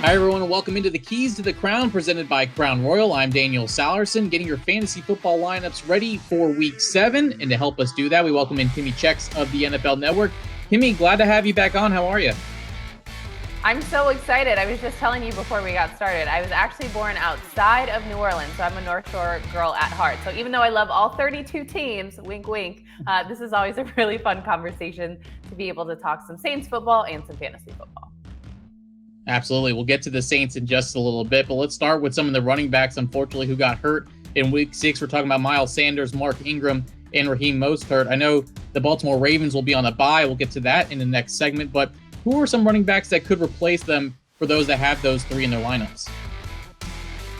Hi, everyone, and welcome into the Keys to the Crown presented by Crown Royal. I'm Daniel Sallerson, getting your fantasy football lineups ready for Week 7. And to help us do that, we welcome in Kimmi Chex of the NFL Network. Kimmi, glad to have you back on. How are you? I'm so excited. I was just telling you before we got started, I was actually born outside of New Orleans, so I'm a North Shore girl at heart. So even though I love all 32 teams, wink, wink, this is always a really fun conversation to be able to talk some Saints football and some fantasy football. Absolutely. We'll get to the Saints in just a little bit, but let's start with some of the running backs, unfortunately, who got hurt in Week 6. We're talking about Miles Sanders, Mark Ingram, and Raheem Mostert. I know the Baltimore Ravens will be on a bye. We'll get to that in the next segment, but who are some running backs that could replace them for those that have those three in their lineups?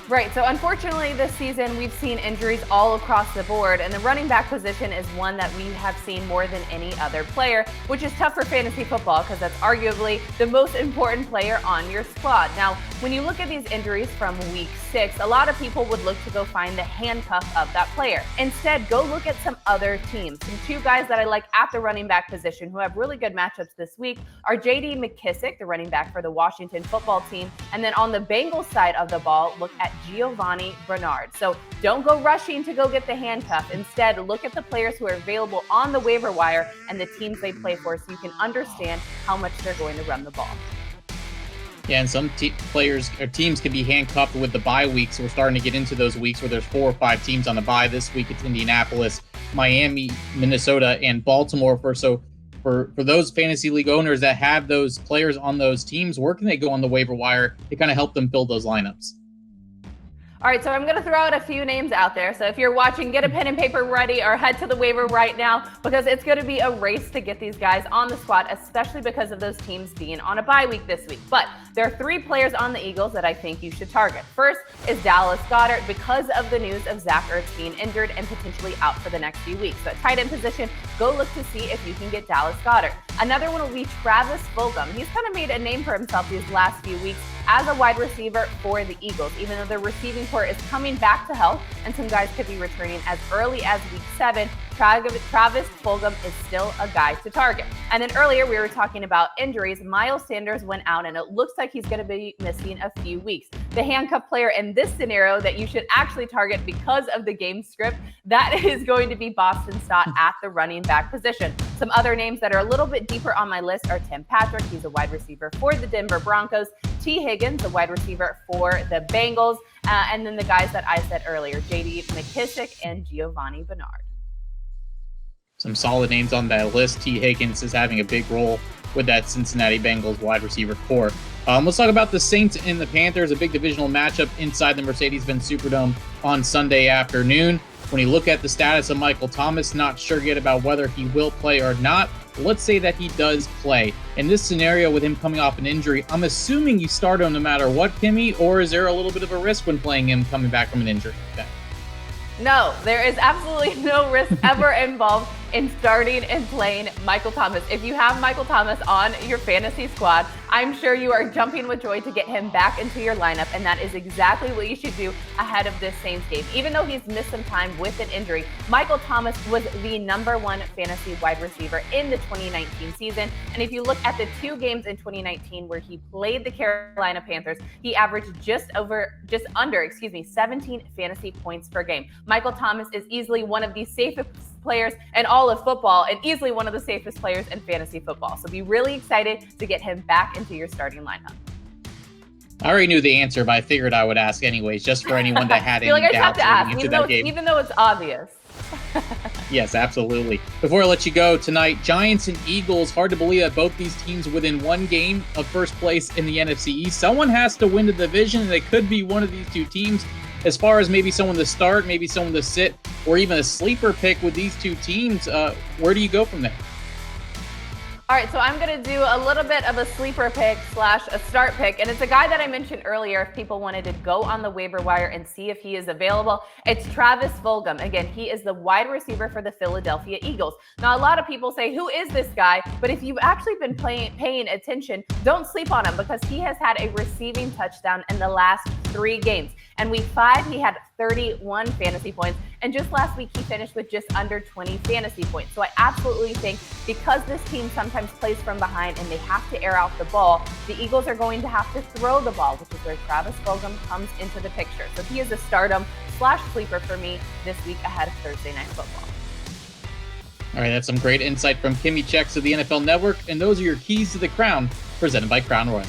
Right, so unfortunately this season we've seen injuries all across the board, and the running back position is one that we have seen more than any other player, which is tough for fantasy football because that's arguably the most important player on your squad. Now, when you look at these injuries from Week 6, a lot of people would look to go find the handcuff of that player. Instead, go look at some other teams. Some two guys that I like at the running back position who have really good matchups this week are J.D. McKissic, the running back for the Washington football team, and then on the Bengals side of the ball, look at Giovanni Bernard. So don't go rushing to go get the handcuff. Instead, look at the players who are available on the waiver wire and the teams they play for so you can understand how much they're going to run the ball. Yeah, and some players or teams can be handcuffed with the bye weeks. So we're starting to get into those weeks where there's 4 or 5 teams on the bye. This week it's Indianapolis, Miami, Minnesota, and Baltimore. For those fantasy league owners that have those players on those teams, where can they go on the waiver wire to kind of help them build those lineups? All right, so I'm going to throw out a few names out there. So if you're watching, get a pen and paper ready or head to the waiver right now because it's going to be a race to get these guys on the squad, especially because of those teams being on a bye week this week. But there are 3 players on the Eagles that I think you should target. First is Dallas Goddard because of the news of Zach Ertz being injured and potentially out for the next few weeks. So at tight end position, go look to see if you can get Dallas Goddard. Another one will be Travis Fulghum. He's kind of made a name for himself these last few weeks as a wide receiver for the Eagles, even though their receiving core is coming back to health and some guys could be returning as early as Week 7. Travis Fulghum is still a guy to target. And then earlier we were talking about injuries. Miles Sanders went out and it looks like he's going to be missing a few weeks. The handcuff player in this scenario that you should actually target because of the game script, that is going to be Boston Scott at the running back position. Some other names that are a little bit deeper on my list are Tim Patrick. He's a wide receiver for the Denver Broncos. T. Higgins, a wide receiver for the Bengals. And then the guys that I said earlier, J.D. McKissic and Giovanni Bernard. Some solid names on that list. T. Higgins is having a big role with that Cincinnati Bengals wide receiver core. Let's talk about the Saints and the Panthers, a big divisional matchup inside the Mercedes-Benz Superdome on Sunday afternoon. When you look at the status of Michael Thomas, not sure yet about whether he will play or not. Let's say that he does play. In this scenario with him coming off an injury, I'm assuming you start him no matter what, Kimmi, or is there a little bit of a risk when playing him coming back from an injury? Okay. No, there is absolutely no risk ever involved in starting and playing Michael Thomas. If you have Michael Thomas on your fantasy squad, I'm sure you are jumping with joy to get him back into your lineup, and that is exactly what you should do ahead of this Saints game. Even though he's missed some time with an injury, Michael Thomas was the #1 fantasy wide receiver in the 2019 season. And if you look at the 2 games in 2019 where he played the Carolina Panthers, he averaged just under 17 fantasy points per game. Michael Thomas is easily one of the safest players in all of football and easily one of the safest players in fantasy football. So be really excited to get him back into your starting lineup. I already knew the answer, but I figured I would ask anyways, just for anyone that had any doubts going into that game. Even though it's obvious. Yes, absolutely. Before I let you go tonight, Giants and Eagles, hard to believe that both these teams within 1 game of first place in the NFC East. Someone has to win the division, and it could be one of these 2 teams. As far as maybe someone to start, maybe someone to sit, or even a sleeper pick with these 2 teams, where do you go from there? All right, so I'm going to do a little bit of a sleeper pick / a start pick, and it's a guy that I mentioned earlier if people wanted to go on the waiver wire and see if he is available. It's Travis Fulghum. Again, he is the wide receiver for the Philadelphia Eagles. Now, a lot of people say, who is this guy? But if you've actually been paying attention, don't sleep on him because he has had a receiving touchdown in the last 3 games. And week 5, he had 31 fantasy points. And just last week, he finished with just under 20 fantasy points. So I absolutely think because this team sometimes plays from behind and they have to air out the ball, the Eagles are going to have to throw the ball, which is where Travis Fulghum comes into the picture. So he is a stardom/sleeper for me this week ahead of Thursday Night Football. All right, that's some great insight from Kimmi Chex of the NFL Network, and those are your keys to the crown, presented by Crown Royal.